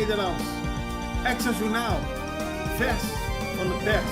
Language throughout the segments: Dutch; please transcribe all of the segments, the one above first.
Nederlands. Extra Journaal. Vers van de pers.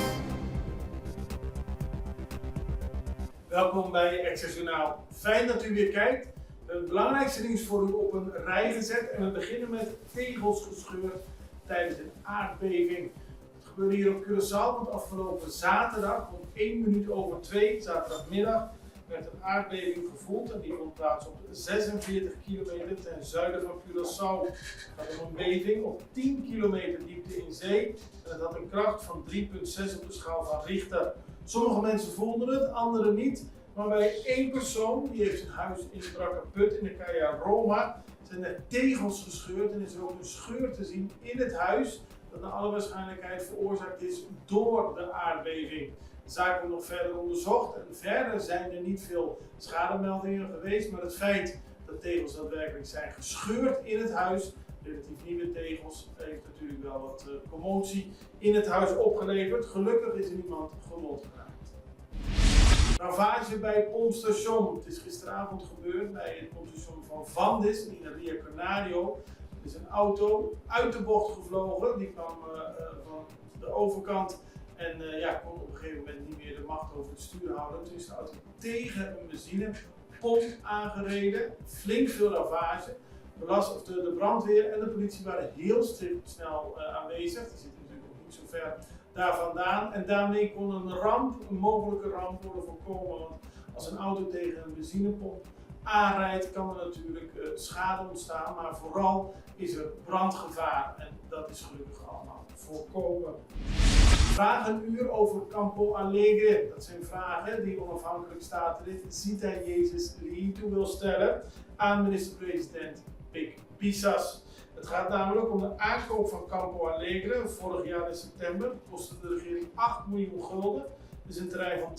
Welkom bij Extra Journaal. Fijn dat u weer kijkt. Het belangrijkste nieuws voor u op een rij gezet. En we beginnen met tegels gescheurd tijdens een aardbeving. Het gebeurde hier op Curaçao, want afgelopen zaterdag om 2:01, zaterdagmiddag, werd een aardbeving gevoeld en die vond plaats op 46 kilometer ten zuiden van Curaçao. Het had om een beving op 10 kilometer diepte in zee en het had een kracht van 3,6 op de schaal van Richter. Sommige mensen voelden het, anderen niet. Maar bij één persoon, die heeft zijn huis in de Brakkaput in de Caia Roma, zijn er tegels gescheurd en is er ook een scheur te zien in het huis dat naar alle waarschijnlijkheid veroorzaakt is door de aardbeving. De zaak wordt nog verder onderzocht en verder zijn er niet veel schademeldingen geweest, maar het feit dat tegels daadwerkelijk zijn gescheurd in het huis, relatief nieuwe tegels, heeft natuurlijk wel wat commotie in het huis opgeleverd. Gelukkig is er niemand gewond geraakt. Ravage bij Pompstation. Het is gisteravond gebeurd bij het pompstation van Vandis in Ria Canario. Er is een auto uit de bocht gevlogen, die kwam van de overkant en kon op een gegeven moment niet meer de macht over het stuur houden. Toen is de auto tegen een benzinepomp aangereden, flink veel ravage. De brandweer en de politie waren heel snel aanwezig, die zitten natuurlijk nog niet zo ver daar vandaan. En daarmee kon een mogelijke ramp worden voorkomen. Want als een auto tegen een benzinepomp aanrijdt, kan er natuurlijk schade ontstaan. Maar vooral is er brandgevaar en dat is gelukkig allemaal voorkomen. Vragenuur over Campo Alegre. Dat zijn vragen die onafhankelijk statenlid Zita Jezus Liito wil stellen aan minister-president Pik Pissas. Het gaat namelijk om de aankoop van Campo Alegre. Vorig jaar in september kostte de regering 8 miljoen gulden. Het is een terrein van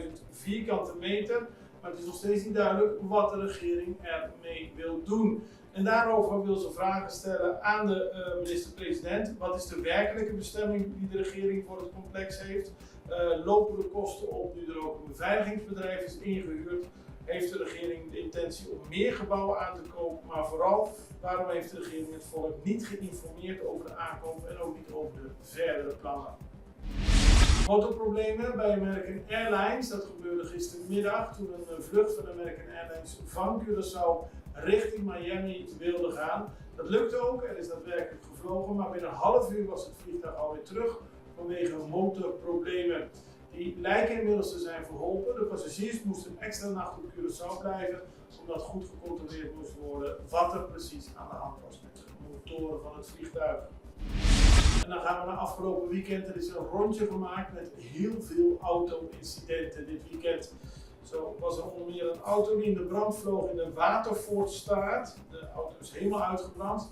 72.000 vierkante meter. Maar het is nog steeds niet duidelijk wat de regering ermee wil doen. En daarover wil ze vragen stellen aan de minister-president. Wat is de werkelijke bestemming die de regering voor het complex heeft? Lopen de kosten op nu er ook een beveiligingsbedrijf is ingehuurd? Heeft de regering de intentie om meer gebouwen aan te kopen? Maar vooral, waarom heeft de regering het volk niet geïnformeerd over de aankoop en ook niet over de verdere plannen? Motorproblemen bij American Airlines. Dat gebeurde gistermiddag toen een vlucht van American Airlines van Curaçao richting Miami wilde gaan. Dat lukte ook, er is daadwerkelijk gevlogen, maar binnen een half uur was het vliegtuig alweer terug vanwege motorproblemen. Die lijken inmiddels te zijn verholpen. De passagiers moesten een extra nacht op Curaçao blijven, omdat goed gecontroleerd moest worden wat er precies aan de hand was met de motoren van het vliegtuig. En dan gaan we naar afgelopen weekend. Er is een rondje gemaakt met heel veel auto-incidenten dit weekend. Zo was er onder meer een auto die in de brand vloog in de Watervoortstraat. De auto is helemaal uitgebrand.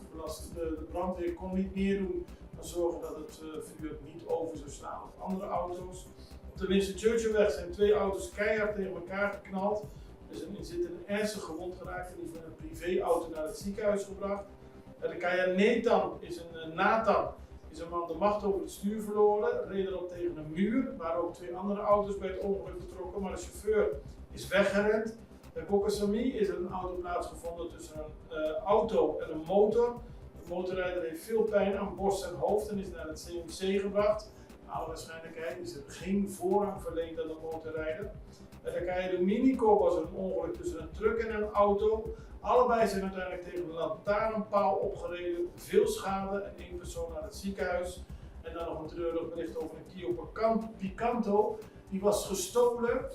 De brandweer kon niet meer doen dan zorgen dat het vuur niet over zou slaan op andere auto's. Op de Winston Churchillweg zijn 2 auto's keihard tegen elkaar geknald. Er is een ernstig gewond geraakt en die is met een privéauto naar het ziekenhuis gebracht. Bij de Caia Nathan is een man de macht over het stuur verloren, reed erop tegen een muur, waar ook 2 andere auto's bij het ongeluk betrokken, maar de chauffeur is weggerend. Bij Bokkasami is er een auto plaatsgevonden tussen een auto en een motor. De motorrijder heeft veel pijn aan borst en hoofd en is naar het CMC gebracht. Naar alle waarschijnlijkheid is er geen voorrang verleend aan de motorrijder. Bij de Caia Dominico was er een ongeluk tussen een truck en een auto. Allebei zijn uiteindelijk tegen een lantaarnpaal opgereden, veel schade en 1 persoon naar het ziekenhuis. En dan nog een treurig bericht over een Kia Picanto. Die was gestolen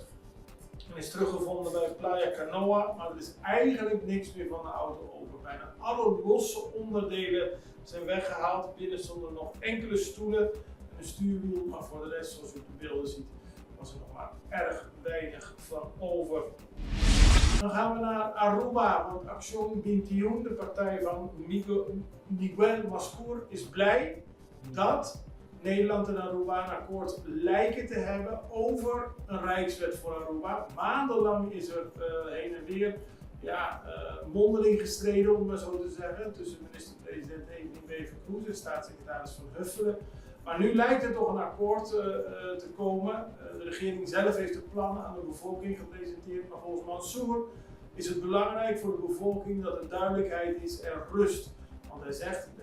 en is teruggevonden bij Playa Canoa, maar er is eigenlijk niks meer van de auto over. Bijna alle losse onderdelen zijn weggehaald. Binnen stonden nog enkele stoelen en een stuurwiel, maar voor de rest, zoals u op de beelden ziet, was er nog maar erg weinig van over. Dan gaan we naar Aruba, want Acción 21, de partij van Miguel Mascour, is blij dat Nederland en Aruba een akkoord lijken te hebben over een rijkswet voor Aruba. Maandenlang is er heen en weer mondeling gestreden, om maar zo te zeggen, tussen minister-president Evelien Wever-Kroes en staatssecretaris Van Huffelen. Maar nu lijkt er toch een akkoord te komen. De regering zelf heeft de plannen aan de bevolking gepresenteerd, maar volgens Mansour is het belangrijk voor de bevolking dat er duidelijkheid is en rust. Want hij zegt, de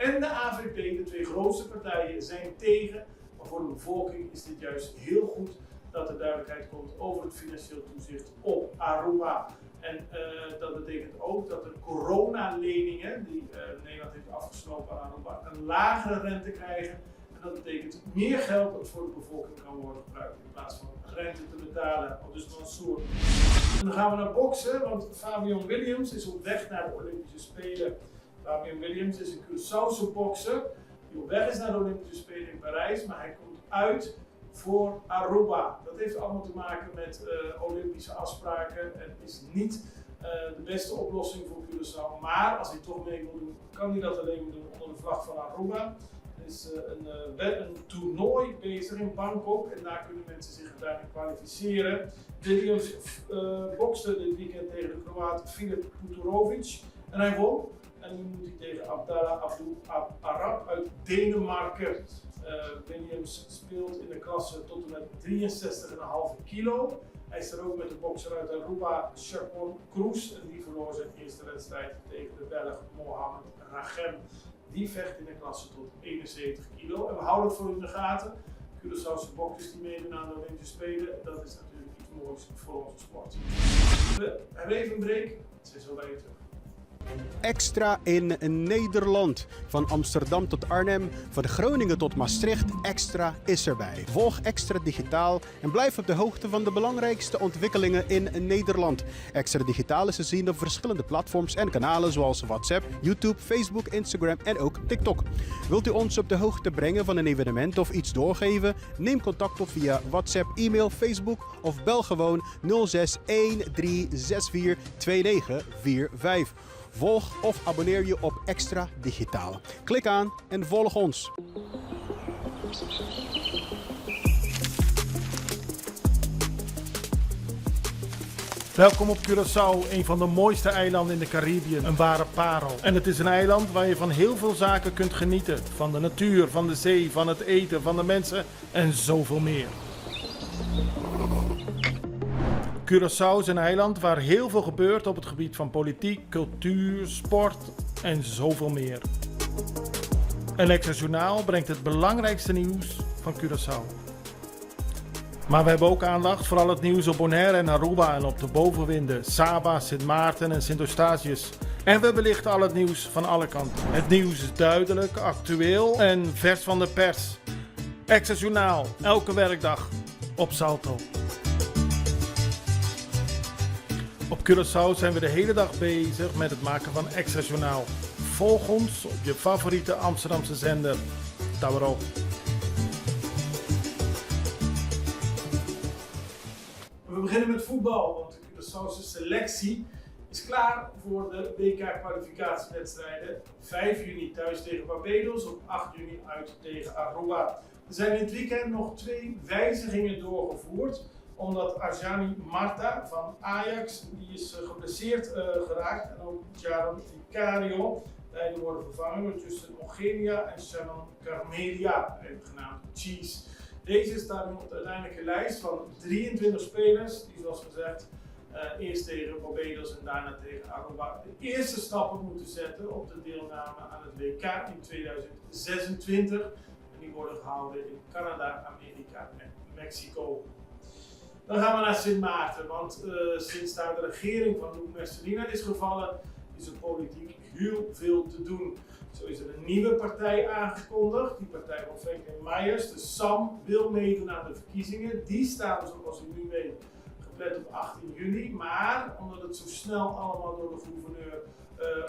en de AVP, de twee grootste partijen, zijn tegen. Maar voor de bevolking is dit juist heel goed dat er duidelijkheid komt over het financieel toezicht op Aruba. En dat betekent ook dat de coronaleningen die Nederland heeft afgesloten aan Aruba een lagere rente krijgen. En dat betekent meer geld dat voor de bevolking kan worden gebruikt in plaats van rente te betalen. Dus Mansour. En dan gaan we naar boksen, want Fabian Williams is op weg naar de Olympische Spelen. Fabian Williams is een Curaçaose bokser die op weg is naar de Olympische Spelen in Parijs, maar hij komt uit voor Aruba. Dat heeft allemaal te maken met Olympische afspraken en is niet de beste oplossing voor Curaçao. Maar als hij toch mee wil doen, kan hij dat alleen doen onder de vlag van Aruba. Er is een toernooi bezig in Bangkok en daar kunnen mensen zich uiteindelijk kwalificeren. Williams bokste dit weekend tegen de Kroaat Filip Puturovic en hij won. En nu moet hij tegen Abdallah Abdul Arab uit Denemarken. Williams speelt in de klasse tot en met 63,5 kilo. Hij is er ook met de bokser uit Aruba, Chapon Cruz. En die verloor zijn eerste wedstrijd tegen de Belg Mohamed Ragem. Die vecht in de klasse tot 71 kilo. En we houden het voor in de gaten. Curaçaose boksers die meedoen aan de Olympische Spelen, dat is natuurlijk iets moois voor onze sport. We hebben even een break. Het zijn zo bij je terug. Extra in Nederland. Van Amsterdam tot Arnhem, van Groningen tot Maastricht, Extra is erbij. Volg Extra Digitaal en blijf op de hoogte van de belangrijkste ontwikkelingen in Nederland. Extra Digitaal is te zien op verschillende platforms en kanalen zoals WhatsApp, YouTube, Facebook, Instagram en ook TikTok. Wilt u ons op de hoogte brengen van een evenement of iets doorgeven? Neem contact op via WhatsApp, e-mail, Facebook of bel gewoon 06 1364 2945. Volg of abonneer je op Extra Digitaal. Klik aan en volg ons. Welkom op Curaçao, een van de mooiste eilanden in de Caribiën, een ware parel. En het is een eiland waar je van heel veel zaken kunt genieten. Van de natuur, van de zee, van het eten, van de mensen en zoveel meer. Curaçao is een eiland waar heel veel gebeurt op het gebied van politiek, cultuur, sport en zoveel meer. Een Extra Journaal brengt het belangrijkste nieuws van Curaçao. Maar we hebben ook aandacht voor al het nieuws op Bonaire en Aruba en op de bovenwinden, Saba, Sint Maarten en Sint Eustatius. En we belichten al het nieuws van alle kanten. Het nieuws is duidelijk, actueel en vers van de pers. Extra Journaal, elke werkdag op Salto. Op Curaçao zijn we de hele dag bezig met het maken van Extra Journaal. Volg ons op je favoriete Amsterdamse zender, Tauro. We beginnen met voetbal, want de Curaçaose selectie is klaar voor de WK-kwalificatiewedstrijden. 5 juni thuis tegen Barbados, op 8 juni uit tegen Aruba. Er zijn dit weekend nog 2 wijzigingen doorgevoerd, omdat Arjani Marta van Ajax, die is geblesseerd geraakt, en ook Jaron Vicario. Beiden worden vervangen door Justin Ogenia en Shannon Carmelia, even genaamd Cheese. Deze staan op de uiteindelijke lijst van 23 spelers die, zoals gezegd, eerst tegen Barbados en daarna tegen Aruba de eerste stappen moeten zetten op de deelname aan het WK in 2026. En die worden gehouden in Canada, Amerika en Mexico. Dan gaan we naar Sint Maarten, want sinds daar de regering van Luc Messelina is gevallen, is er politiek heel veel te doen. Zo is er een nieuwe partij aangekondigd, die partij van Franklin Myers, de SAM, wil meedoen aan de verkiezingen. Die staan, zoals u nu weet, gepland op 18 juli, maar omdat het zo snel allemaal door de gouverneur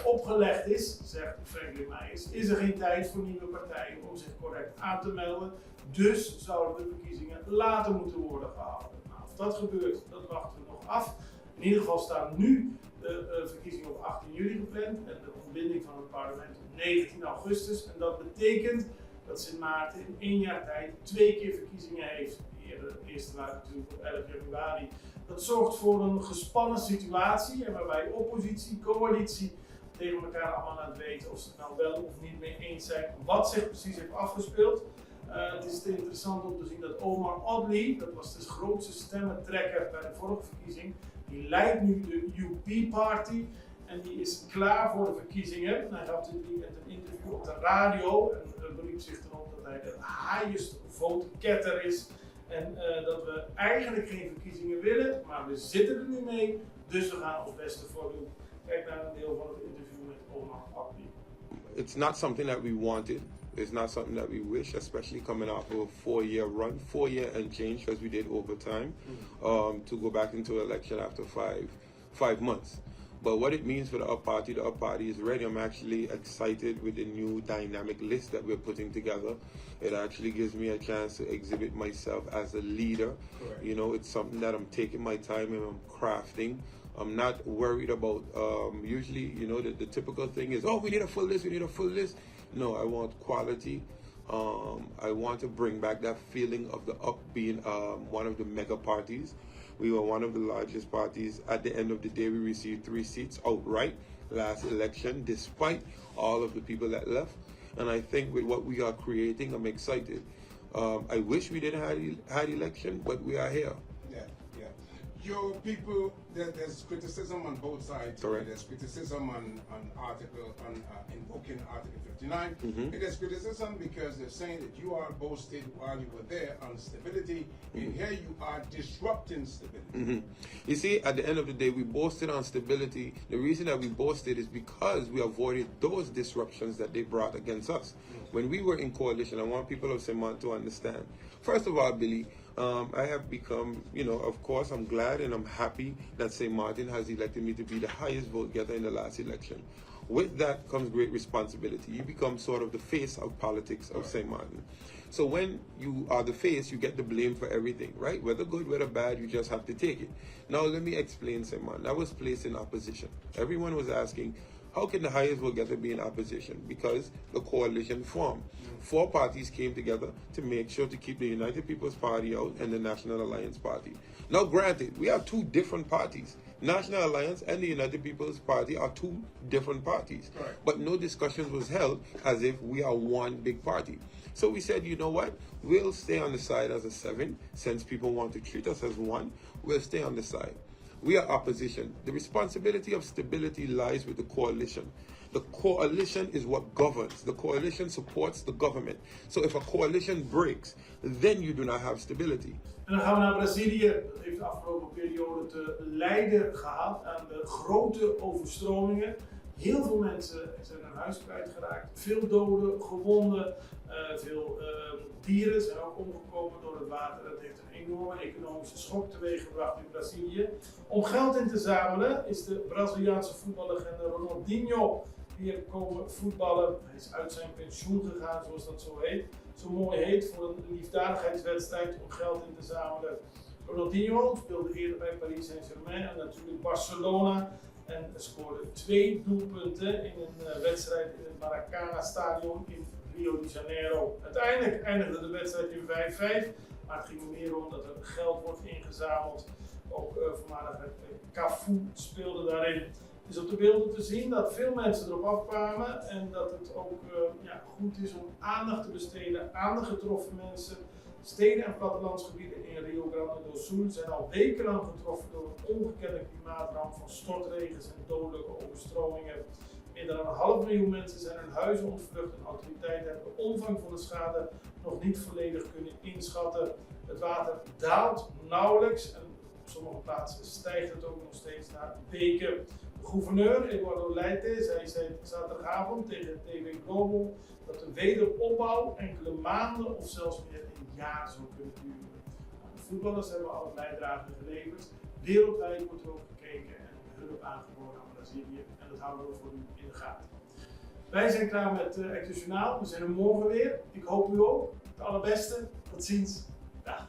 opgelegd is, zegt Franklin Myers, is er geen tijd voor nieuwe partijen om zich correct aan te melden. Dus zouden de verkiezingen later moeten worden gehouden. Nou, of dat gebeurt, dat wachten we nog af. In ieder geval staan nu de verkiezingen op 18 juli gepland en de ontbinding van het parlement op 19 augustus. En dat betekent dat Sint Maarten in 1 jaar tijd 2 keer verkiezingen heeft. De eerste waren natuurlijk op 11 januari. Dat zorgt voor een gespannen situatie en waarbij oppositie, coalitie tegen elkaar allemaal aan het weten of ze het nou wel of niet mee eens zijn wat zich precies heeft afgespeeld. Het is interessant om te zien dat Omar Adli, dat was de grootste stemmentrekker bij de vorige verkiezing, die leidt nu de UP Party. En die is klaar voor de verkiezingen. Hij gaf dit weekend een interview op de radio en beriep zich erop dat hij de highest vote getter is. En dat we eigenlijk geen verkiezingen willen, maar we zitten er nu mee, dus we gaan ons beste voor doen. Kijk naar een deel van het interview met Omar Abdi. It's not something that we wanted. It's not something that we wish, especially coming off of a 4-year run, 4-year and change, because we did overtime, to go back into election after five months. But what it means for the up party is ready. I'm actually excited with the new dynamic list that we're putting together. It actually gives me a chance to exhibit myself as a leader. Correct. You know, it's something that I'm taking my time and I'm crafting. I'm not worried about, usually, you know, the typical thing is, oh, we need a full list, we need a full list. No, I want quality. I want to bring back that feeling of the UP being one of the mega parties. We were one of the largest parties. At the end of the day, we received 3 seats outright last election, despite all of the people that left. And I think with what we are creating, I'm excited. I wish we didn't had election, but we are here. Yeah. Your people, there's criticism on both sides. Correct. There's criticism on invoking Article 59. Mhm. And there's criticism because they're saying that you are boasted while you were there on stability, and here you are disrupting stability. You see, at the end of the day, we boasted on stability. The reason that we boasted is because we avoided those disruptions that they brought against us. When we were in coalition, I want people of St. Martin to understand. First of all, Billy, I have become, you know, of course, I'm glad and I'm happy that St. Martin has elected me to be the highest vote getter in the last election. With that comes great responsibility. You become sort of the face of politics of St. Martin. So when you are the face, you get the blame for everything, right? Whether good, whether bad, you just have to take it. Now, let me explain, St. Martin. I was placed in opposition. Everyone was asking, how can the highest vote getter be in opposition? Because the coalition formed. 4 parties came together to make sure to keep the United People's Party out and the National Alliance Party. Now, granted, we have 2 different parties. National Alliance and the United People's Party are 2 different parties. Right. But no discussions was held as if we are one big party. So we said, you know what? We'll stay on the side as a 7, since people want to treat us as one. We'll stay on the side. We are opposition. The responsibility of stability lies with the coalition. The coalition is what governs. The coalition supports the government. So if a coalition breaks, then you do not have stability. En dan gaan we naar Brazilië. Dat heeft de afgelopen periode te lijden gehad aan de grote overstromingen. Heel veel mensen zijn hun huis kwijtgeraakt. Veel doden, gewonden. Veel dieren zijn ook omgekomen door het water. Dat heeft een enorme economische schok teweeggebracht in Brazilië. Om geld in te zamelen is de Braziliaanse voetballegende Ronaldinho hier komen voetballen. Hij is uit zijn pensioen gegaan, zoals dat zo heet. Zo mooi heet, voor een liefdadigheidswedstrijd om geld in te zamelen. Ronaldinho speelde eerder bij Paris Saint-Germain en natuurlijk Barcelona. En scoorde 2 doelpunten in een wedstrijd in het Maracanã-stadion in Rio de Janeiro. Uiteindelijk eindigde de wedstrijd in 5-5, maar het ging er meer om dat er geld wordt ingezameld. Ook voormalige Cafu speelde daarin. Het is op de beelden te zien dat veel mensen erop afkwamen en dat het ook goed is om aandacht te besteden aan de getroffen mensen. Steden en plattelandsgebieden in Rio Grande do Sul zijn al wekenlang getroffen door een ongekende klimaatramp van stortregens en dodelijke overstromingen. Meer dan 500.000 mensen zijn hun huizen ontvlucht en autoriteiten hebben de omvang van de schade nog niet volledig kunnen inschatten. Het water daalt nauwelijks en op sommige plaatsen stijgt het ook nog steeds naar beken. De gouverneur Eduardo Leite zei zaterdagavond tegen TV Globo dat de wederopbouw enkele maanden of zelfs meer een jaar zou kunnen duren. De voetballers hebben al een bijdrage geleverd. Wereldwijd wordt er ook gekeken en hulp aangeboden aan Brazilië. En dat houden we voor u in de gaten. Wij zijn klaar met Actu Journaal. We zijn er morgen weer. Ik hoop u ook. Het allerbeste. Tot ziens. Dag.